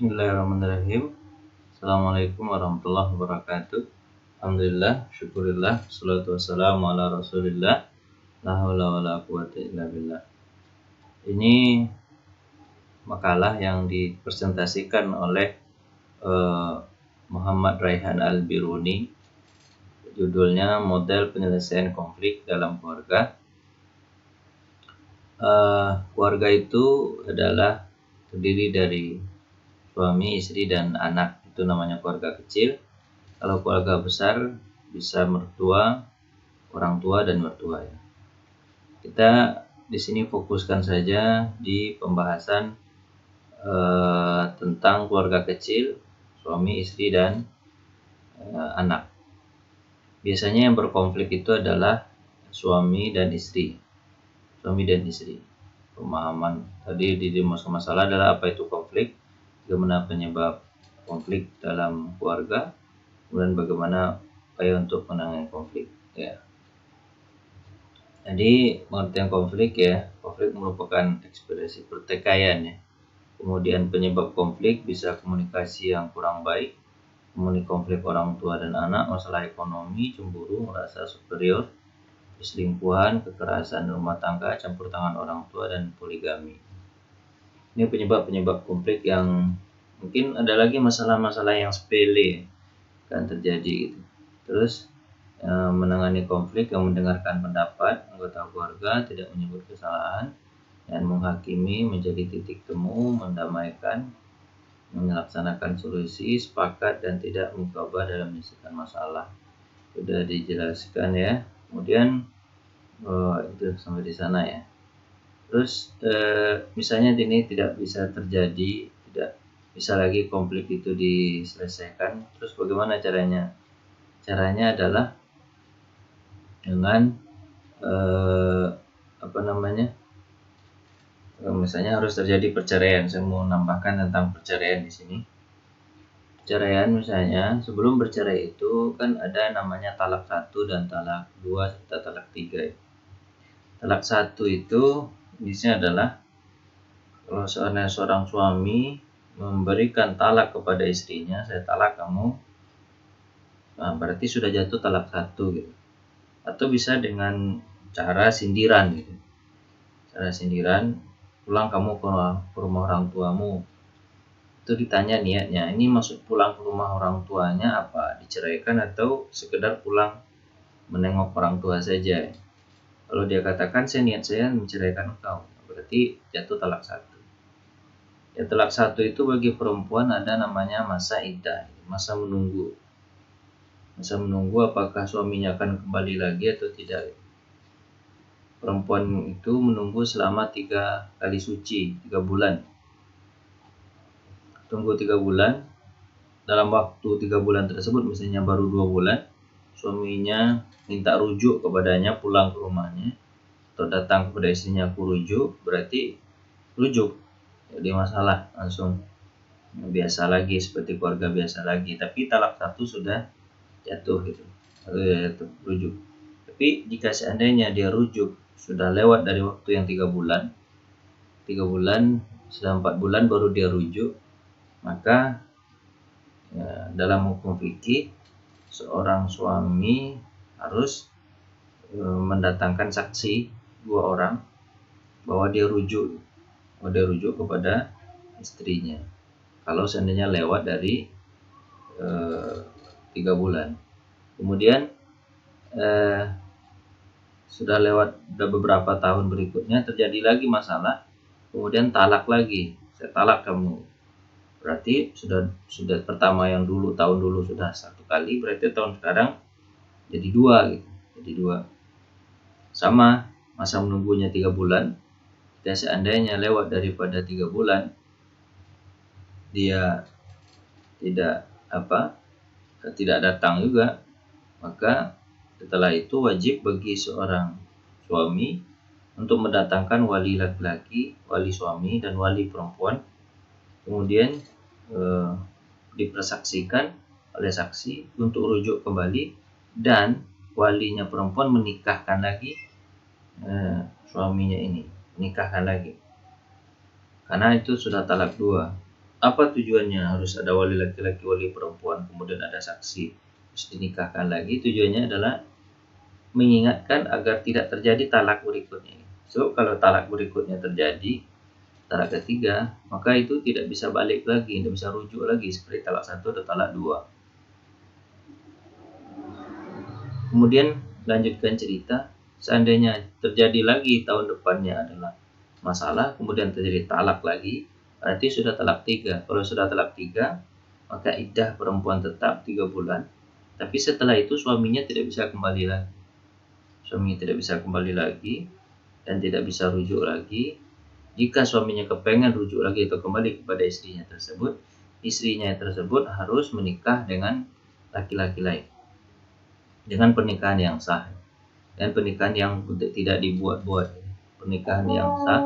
Bismillahirrahmanirrahim. Assalamualaikum warahmatullahi wabarakatuh. Alhamdulillah, syukurillah, salatu wassalamu ala rasulillah. La haula wala quwata illa billah. Ini makalah yang dipresentasikan oleh Muhammad Raihan Al-Biruni. Judulnya Model Penyelesaian Konflik dalam Keluarga. Keluarga itu adalah terdiri dari suami, istri, dan anak. Itu namanya keluarga kecil. Kalau keluarga besar bisa mertua, orang tua, dan mertua. Kita di sini fokuskan saja di pembahasan tentang keluarga kecil, suami, istri, dan anak. Biasanya yang berkonflik itu adalah suami dan istri. Pemahaman tadi di masalah adalah apa itu konflik, bagaimana penyebab konflik dalam keluarga, kemudian bagaimana upaya untuk menangani konflik. Jadi pengertian konflik konflik merupakan ekspresi pertikaian Kemudian penyebab konflik bisa komunikasi yang kurang baik, kemudian konflik orang tua dan anak, masalah ekonomi, cemburu, merasa superior, perselingkuhan, kekerasan rumah tangga, campur tangan orang tua, dan poligami. Ini penyebab-penyebab konflik yang mungkin ada lagi masalah-masalah yang sepele kan terjadi gitu. Terus menangani konflik yang mendengarkan pendapat anggota keluarga, tidak menyebut kesalahan, dan menghakimi, menjadi titik temu, mendamaikan, melaksanakan solusi, sepakat, dan tidak menggabah dalam menyelesaikan masalah. Sudah dijelaskan Kemudian itu sampai di sana Terus misalnya ini tidak bisa terjadi, tidak bisa lagi konflik itu diselesaikan. Terus bagaimana caranya? Caranya adalah dengan misalnya harus terjadi perceraian. Saya mau nambahkan tentang perceraian di sini. Perceraian misalnya sebelum bercerai itu kan ada namanya talak 1 dan talak 2 serta talak 3. Talak 1 itu jenisnya adalah kalau seorang suami memberikan talak kepada istrinya, saya talak kamu, nah berarti sudah jatuh talak 1 gitu. Atau bisa dengan cara sindiran gitu. Cara sindiran, pulang kamu ke rumah orang tuamu. Itu ditanya niatnya, ini maksud pulang ke rumah orang tuanya apa? Diceraikan atau sekedar pulang menengok orang tua saja? Kalau dia katakan niat saya menceraikan engkau, berarti jatuh talak 1. Talak 1 itu bagi perempuan ada namanya masa iddah, masa menunggu. Masa menunggu apakah suaminya akan kembali lagi atau tidak. Perempuan itu menunggu selama 3 kali suci, 3 bulan. Tunggu 3 bulan. Dalam waktu 3 bulan tersebut, misalnya baru 2 bulan, suaminya minta rujuk kepadanya, pulang ke rumahnya, atau datang kepada istrinya, aku rujuk, berarti rujuk. Jadi masalah langsung biasa lagi, seperti keluarga biasa lagi. Tapi talak 1 sudah jatuh gitu, rujuk. Tapi jika seandainya dia rujuk sudah lewat dari waktu yang 3 bulan, sudah 4 bulan baru dia rujuk, maka dalam hukum fikih seorang suami harus mendatangkan saksi 2 orang bahwa dia rujuk kepada istrinya. Kalau seandainya lewat dari 3 bulan. Kemudian sudah lewat beberapa tahun berikutnya terjadi lagi masalah, kemudian talak lagi, saya talak kamu. Berarti sudah pertama yang dulu tahun dulu sudah 1 kali, berarti tahun sekarang jadi 2 gitu. Jadi 2. Sama masa menunggunya 3 bulan. Jika seandainya lewat daripada 3 bulan dia tidak datang juga, maka setelah itu wajib bagi seorang suami untuk mendatangkan wali laki-laki, wali suami, dan wali perempuan. Kemudian dipersaksikan oleh saksi untuk rujuk kembali, dan walinya perempuan menikahkan lagi suaminya ini, menikahkan lagi. Karena itu sudah talak 2. Apa tujuannya harus ada wali laki-laki, wali perempuan, kemudian ada saksi, terus dinikahkan lagi? Tujuannya adalah mengingatkan agar tidak terjadi talak berikutnya. So, kalau talak berikutnya terjadi, talak ketiga, maka itu tidak bisa balik lagi, tidak bisa rujuk lagi seperti talak 1 atau talak 2. Kemudian lanjutkan cerita, seandainya terjadi lagi tahun depannya adalah masalah, kemudian terjadi talak lagi, berarti sudah talak 3. Kalau sudah talak 3, maka iddah perempuan tetap 3 bulan. Tapi setelah itu suaminya tidak bisa kembali lagi. Suaminya tidak bisa kembali lagi dan tidak bisa rujuk lagi. Jika suaminya kepengen rujuk lagi atau kembali kepada istrinya tersebut harus menikah dengan laki-laki lain. Dengan pernikahan yang sah. Dan pernikahan yang tidak dibuat-buat. Pernikahan yang sah,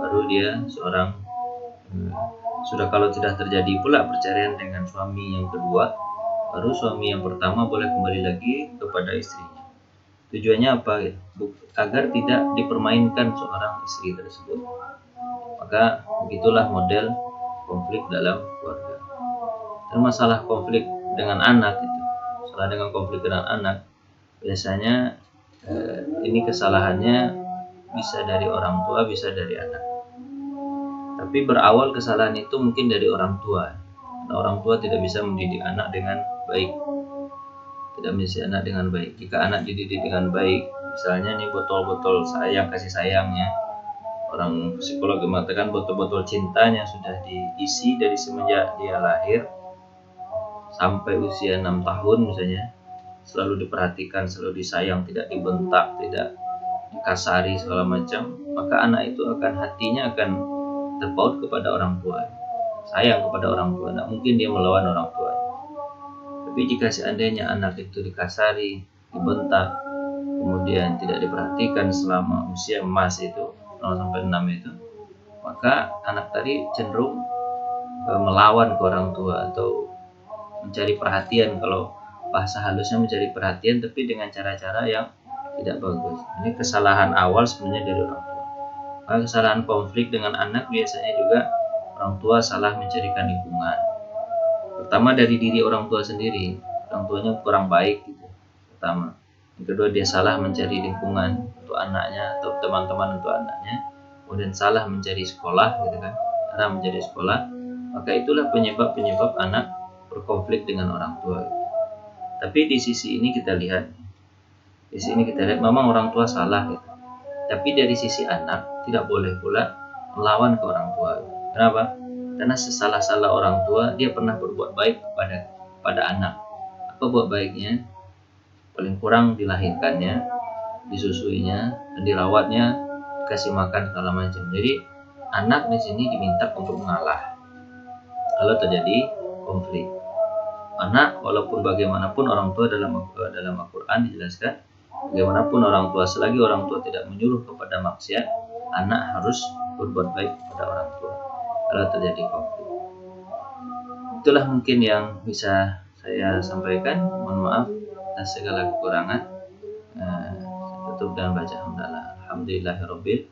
baru dia seorang sudah. Kalau tidak terjadi pula perceraian dengan suami yang kedua, baru suami yang pertama boleh kembali lagi kepada istrinya. Tujuannya apa? Agar tidak dipermainkan seorang istri tersebut. Maka begitulah model konflik dalam keluarga. Dan masalah konflik dengan anak itu, masalah dengan konflik dengan anak, biasanya ini kesalahannya bisa dari orang tua, bisa dari anak. Tapi berawal kesalahan itu mungkin dari orang tua. Karena orang tua tidak bisa mendidik anak dengan baik. Tidak mendidik anak dengan baik. Jika anak dididik dengan baik, misalnya nih botol-botol sayang, kasih sayangnya, orang psikolog mengatakan botol-botol cintanya sudah diisi dari semenjak dia lahir sampai usia 6 tahun misalnya, selalu diperhatikan, selalu disayang, tidak dibentak, tidak dikasari segala macam, maka anak itu akan hatinya akan terpaut kepada orang tua, sayang kepada orang tua, tidak mungkin dia melawan orang tua. Tapi jika seandainya anak itu dikasari, dibentak, kemudian tidak diperhatikan selama usia emas itu 0 sampai 6 itu, maka anak tadi cenderung melawan ke orang tua atau mencari perhatian. Kalau bahasa halusnya mencari perhatian, tapi dengan cara-cara yang tidak bagus. Ini kesalahan awal sebenarnya dari orang tua. Maka kesalahan konflik dengan anak biasanya juga orang tua salah mencarikan lingkungan. Pertama dari diri orang tua sendiri, orang tuanya kurang baik gitu. Pertama. Yang kedua, dia salah mencari lingkungan untuk anaknya atau teman-teman untuk anaknya. Kemudian salah mencari sekolah gitu kan. Karena mencari sekolah, maka itulah penyebab anak berkonflik dengan orang tua. Tapi di sisi ini kita lihat, memang orang tua salah gitu. Tapi dari sisi anak tidak boleh pula melawan ke orang tua. Kenapa? Karena sesalah-salah orang tua dia pernah berbuat baik pada anak. Apa buat baiknya? Paling kurang dilahirkannya, disusuinya, dan dirawatnya, dikasih makan segala macam. Jadi anak di sini diminta untuk mengalah kalau terjadi konflik. Anak walaupun bagaimanapun orang tua dalam Al-Quran dijelaskan, bagaimanapun orang tua, selagi orang tua tidak menyuruh kepada maksiat, anak harus berbuat baik kepada orang tua kalau terjadi konflik. Itulah mungkin yang bisa saya sampaikan. Mohon maaf atas segala kekurangan. Saya tutup dengan baca hamdalah. Alhamdulillahirabbil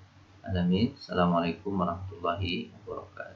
alamin. Assalamualaikum warahmatullahi wabarakatuh.